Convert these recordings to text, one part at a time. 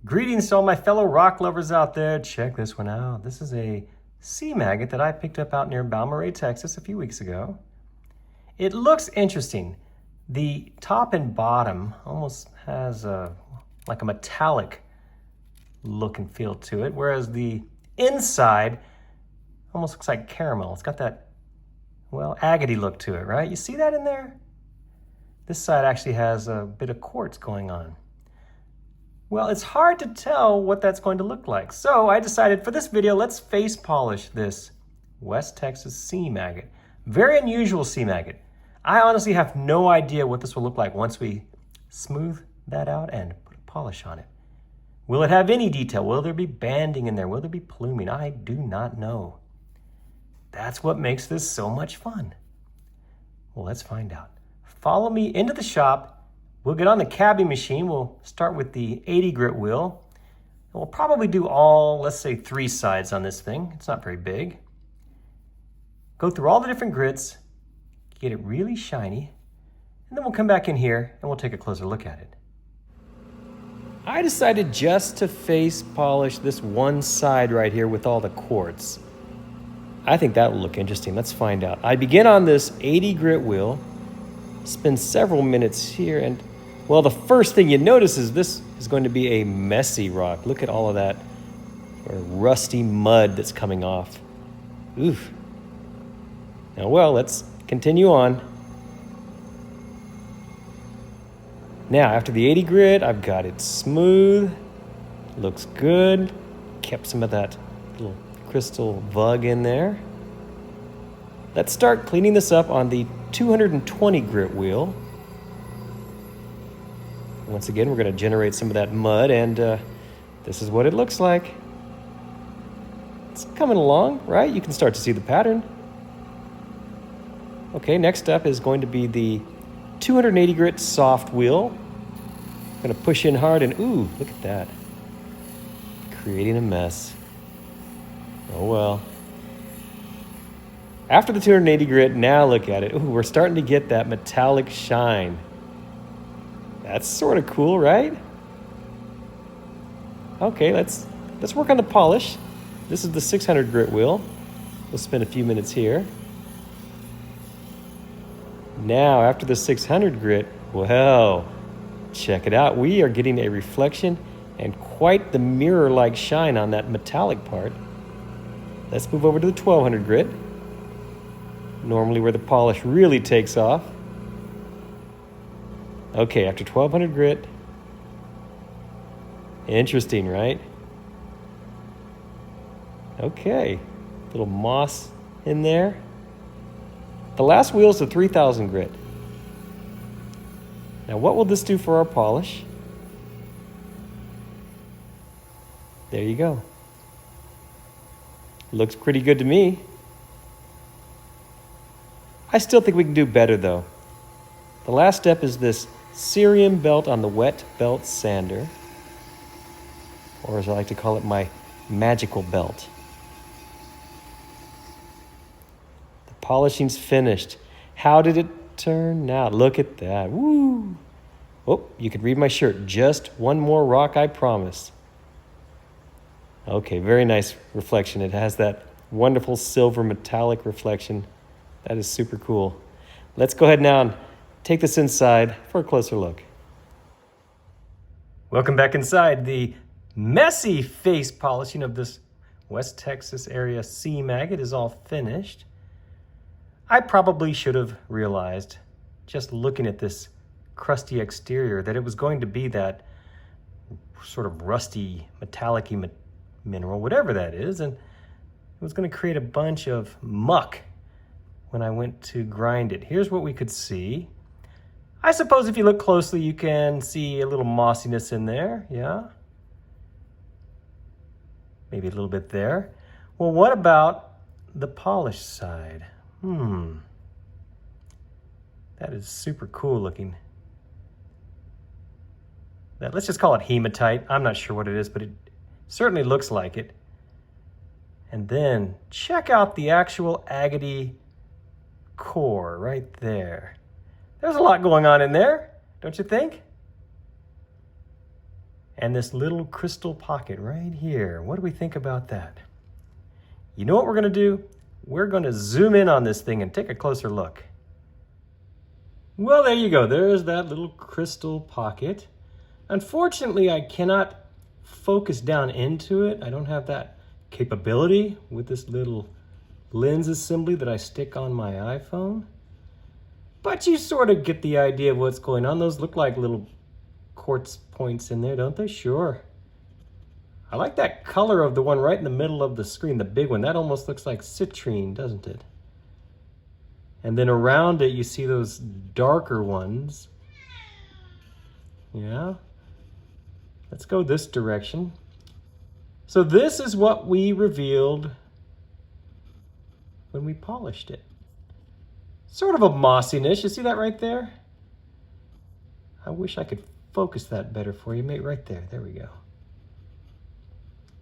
Greetings to all my fellow rock lovers out there. Check this one out. This is a sea maggot that I picked up out near Balmorhea, Texas a few weeks ago. It looks interesting. The top and bottom almost has like a metallic look and feel to it, whereas the inside almost looks like caramel. It's got that, well, agate look to it, right? You see that in there? This side actually has a bit of quartz going on. Well, it's hard to tell what that's going to look like. So I decided for this video, let's face polish this West Texas sea maggot. Very unusual sea maggot. I honestly have no idea what this will look like once we smooth that out and put a polish on it. Will it have any detail? Will there be banding in there? Will there be pluming? I do not know. That's what makes this so much fun. Well, let's find out. Follow me into the shop. We'll get on the cabbing machine. We'll start with the 80 grit wheel. And we'll probably do all, let's say 3 sides on this thing. It's not very big. Go through all the different grits, get it really shiny, and then we'll come back in here and we'll take a closer look at it. I decided just to face polish this one side right here with all the quartz. I think that will look interesting. Let's find out. I begin on this 80 grit wheel, spend several minutes here, and well, the first thing you notice is this is going to be a messy rock. Look at all of that rusty mud that's coming off. Oof. Now, well, let's continue on. Now, after the 80 grit, I've got it smooth. Looks good. Kept some of that little crystal vug in there. Let's start cleaning this up on the 220 grit wheel. Once again, we're going to generate some of that mud, and this is what it looks like. It's coming along, right? You can start to see the pattern. Okay, next up is going to be the 280 grit soft wheel. I'm going to push in hard, and ooh, look at that. Creating a mess. Oh well. After the 280 grit, now look at it. Ooh, we're starting to get that metallic shine. That's sort of cool, right? Okay, let's work on the polish. This is the 600 grit wheel. We'll spend a few minutes here. Now, after the 600 grit, well, check it out. We are getting a reflection and quite the mirror-like shine on that metallic part. Let's move over to the 1200 grit. Normally where the polish really takes off. Okay, after 1200 grit. Interesting, right? Okay, little moss in there. The last wheel is the 3000 grit. Now what will this do for our polish? There you go. Looks pretty good to me. I still think we can do better though. The last step is this cerium belt on the wet belt sander, or as I like to call it, my magical belt. The polishing's finished. How did it turn out? Look at that. Woo! Oh, you can read my shirt. Just one more rock, I promise. Okay, very nice reflection. It has that wonderful silver metallic reflection. That is super cool. Let's go ahead now and take this inside for a closer look. Welcome back inside. The messy face polishing of this West Texas area sea maggot is all finished. I probably should have realized, just looking at this crusty exterior, that it was going to be that sort of rusty, metallic-y mineral, whatever that is, and it was going to create a bunch of muck when I went to grind it. Here's what we could see. I suppose if you look closely, you can see a little mossiness in there, yeah? Maybe a little bit there. Well, what about the polished side? That is super cool looking. Let's just call it hematite. I'm not sure what it is, but it certainly looks like it. And then check out the actual agate core right there. There's a lot going on in there, don't you think? and this little crystal pocket right here. What do we think about that? You know what we're going to do? We're going to zoom in on this thing and take a closer look. Well, there you go. There's that little crystal pocket. Unfortunately, I cannot focus down into it. I don't have that capability with this little lens assembly that I stick on my iPhone. But you sort of get the idea of what's going on. Those look like little quartz points in there, don't they? Sure. I like that color of the one right in the middle of the screen, the big one. That almost looks like citrine, doesn't it? And then around it, you see those darker ones. Yeah. Let's go this direction. So this is what we revealed when we polished it. Sort of a mossiness. You see that right there? I wish I could focus that better for you, mate. Right there. There we go.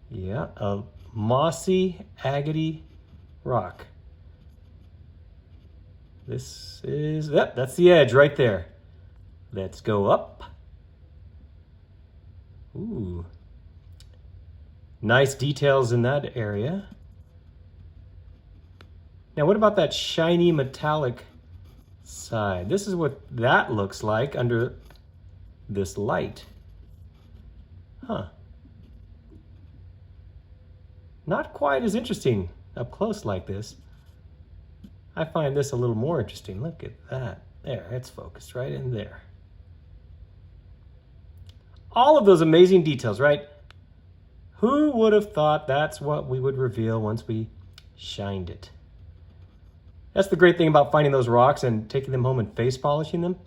Yeah, a mossy agate rock. This is, yep, that's the edge right there. Let's go up. Ooh. Nice details in that area. Now what about that shiny metallic side? This is what that looks like under this light. Huh. Not quite as interesting up close like this. I find this a little more interesting. Look at that. There, it's focused right in there. All of those amazing details, right? Who would have thought that's what we would reveal once we shined it? That's the great thing about finding those rocks and taking them home and face polishing them,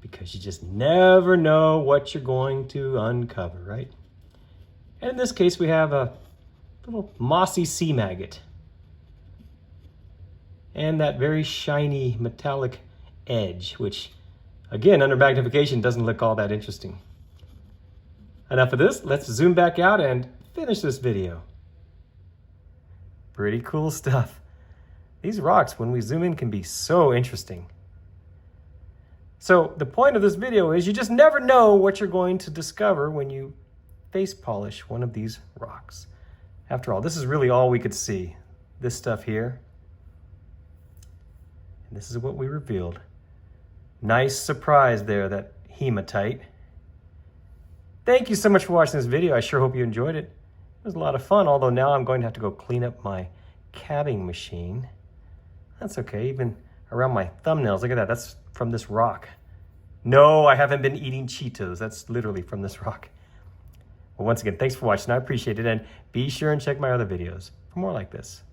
because you just never know what you're going to uncover, right? And in this case, we have a little mossy sea maggot and that very shiny metallic edge, which again, under magnification doesn't look all that interesting. Enough of this, let's zoom back out and finish this video. Pretty cool stuff. These rocks, when we zoom in, can be so interesting. So the point of this video is you just never know what you're going to discover when you face polish one of these rocks. After all, this is really all we could see. This stuff here. And this is what we revealed. Nice surprise there, that hematite. Thank you so much for watching this video. I sure hope you enjoyed it. It was a lot of fun, although now I'm going to have to go clean up my cabbing machine. That's okay, even around my thumbnails. Look at that, that's from this rock. No, I haven't been eating Cheetos. That's literally from this rock. Well, once again, thanks for watching. I appreciate it, and be sure and check my other videos for more like this.